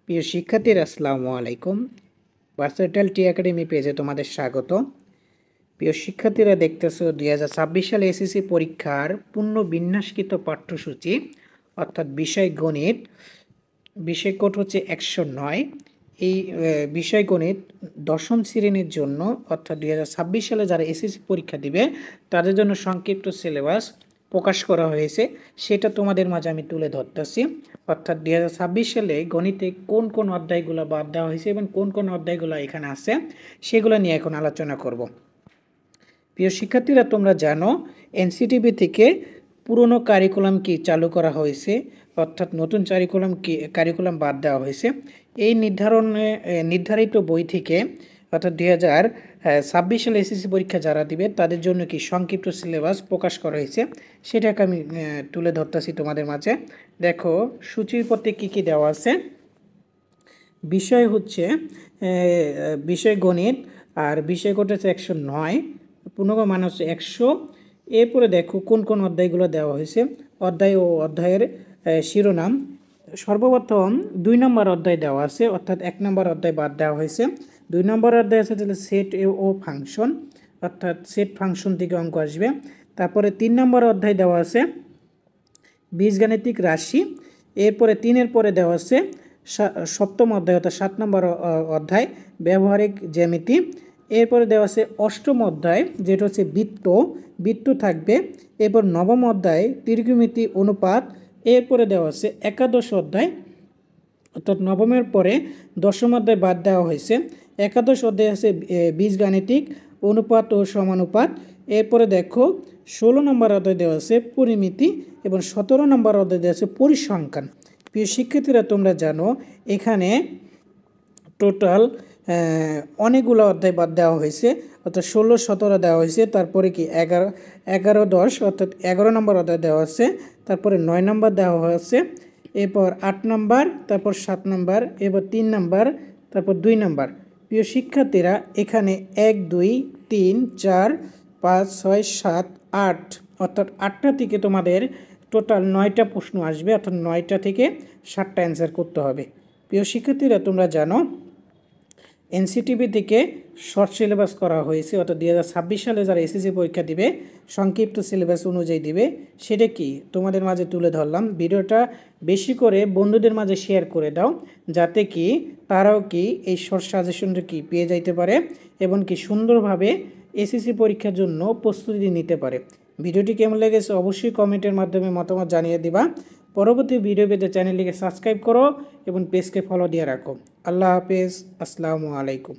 প্রিয় শিক্ষার্থীরা আসসালামু আলাইকুম। ভার্সেটাইল টি একাডেমি পেজে তোমাদের স্বাগত। প্রিয় শিক্ষার্থীরা, দেখতেছো 2026 সালে এসএসসি পরীক্ষার পূর্ণ বিন্যাসকৃত পাঠ্যসূচি অর্থাৎ বিষয় গণিত, বিষয় কোড হচ্ছে 109। এই বিষয় গণিত দশম শ্রেণীর জন্য অর্থাৎ 2026 সালে যারা এসএসসি পরীক্ষা দিবে তাদের জন্য সংক্ষিপ্ত সিলেবাস প্রকাশ করা হয়েছে, সেটা তোমাদের মাঝে আমি তুলে ধরতেছি। অর্থাৎ 2026 সালে গণিতে কোন কোন অধ্যায়গুলো বাদ দেওয়া হয়েছে এবং কোন কোন অধ্যায়গুলো এখানে আছে সেগুলো নিয়ে এখন আলোচনা করব। প্রিয় শিক্ষার্থীরা, তোমরা জানো এনসিটিভি থেকে পুরনো কারিকুলাম কি চালু করা হয়েছে, অর্থাৎ নতুন কারিকুলাম বাদ দেওয়া হয়েছে। এই নির্ধারিত বই থেকে অর্থাৎ 2026 সালে এসএসসি পরীক্ষা যারা দিবে তাদের জন্য কি সংক্ষিপ্ত সিলেবাস প্রকাশ করা হয়েছে সেটাকে আমি তুলে ধরতেছি তোমাদের মাঝে। দেখো সূচির পথে কী কী দেওয়া আছে। বিষয় হচ্ছে বিষয় গণিত, আর বিষয় কোড হচ্ছে 109, পূর্ণাঙ্গ মান হচ্ছে 100। এরপরে দেখো কোন কোন অধ্যায়গুলো দেওয়া হয়েছে, অধ্যায় ও অধ্যায়ের শিরোনাম। সর্বপ্রথম 2 নম্বর অধ্যায় দেওয়া আছে, অর্থাৎ 1 নম্বর অধ্যায় বাদ দেওয়া হয়েছে। 2 নম্বর অধ্যায় আছে তাহলে সেট ও ফাংশন, অর্থাৎ সেট ফাংশন থেকে অঙ্ক আসবে। তারপরে 3 নম্বর অধ্যায় দেওয়া আছে বীজগাণিতিক রাশি। এরপরে 3-এর পরে দেওয়া আছে সপ্তম অধ্যায় অর্থাৎ 7 নম্বর অধ্যায় ব্যবহারিক জ্যামিতি। এরপরে দেওয়া আছে অষ্টম অধ্যায় যেটা হচ্ছে বৃত্ত থাকবে। এরপর নবম অধ্যায় ত্রিকোণমিতি অনুপাত। এরপরে দেওয়া আছে একাদশ অধ্যায়, অর্থাৎ নবমের পরে দশম অধ্যায় বাদ দেওয়া হয়েছে। একাদশ অধ্যায় আছে বীজগাণিতিক অনুপাত ও সমানুপাত। এরপরে দেখো 16 নম্বর অধ্যায় দেওয়া আছে পরিমিতি এবং 17 নম্বর অধ্যায় দেওয়া আছে পরিসংখ্যান। প্রিয় শিক্ষার্থীরা, তোমরা জানো এখানে টোটাল অনেকগুলো অধ্যায় বাদ দেওয়া হয়েছে, অর্থাৎ 16, 17 দেওয়া হয়েছে। তারপরে কি 11, 10 অর্থাৎ 11 নম্বর অধ্যায় দেওয়া আছে। তারপরে 9 নম্বর দেওয়া হয়েছে, এরপর 8 নম্বর, তারপর 7 নম্বর, এরপর 3 নম্বর, তারপর 2 নম্বর। প্রিয় শিক্ষার্থীরা, এখানে 1, 2, 3, 4, 5, 6, 7, 8 অর্থাৎ 8টা থেকে তোমাদের টোটাল 9টা প্রশ্ন আসবে, অর্থাৎ 9টা থেকে 7টা অ্যান্সার করতে হবে। প্রিয় শিক্ষার্থীরা, তোমরা জানো এনসিটিভি থেকে শর্ট সিলেবাস করা হয়েছে, অর্থাৎ 2026 সালে যারা এসএসসি পরীক্ষা দিবে সংক্ষিপ্ত সিলেবাস অনুযায়ী দিবে, সেটা কি তোমাদের মাঝে তুলে ধরলাম। ভিডিওটা বেশি করে বন্ধুদের মাঝে শেয়ার করে দাও, যাতে কি তারাও কি এই শর্ট সাজেশনটা কি পেয়ে যাইতে পারে এবং কি সুন্দরভাবে এসএসসি পরীক্ষার জন্য প্রস্তুতি নিতে পারে। ভিডিওটি কেমন লেগেছে অবশ্যই কমেন্টের মাধ্যমে মতামত জানিয়ে দিবা। পরবর্তী ভিডিও পেতে চ্যানেলটিকে সাবস্ক্রাইব করো এবং পেজকে ফলো দিয়ে রাখো। আল্লাহ হাফেজ, আসসালামু আলাইকুম।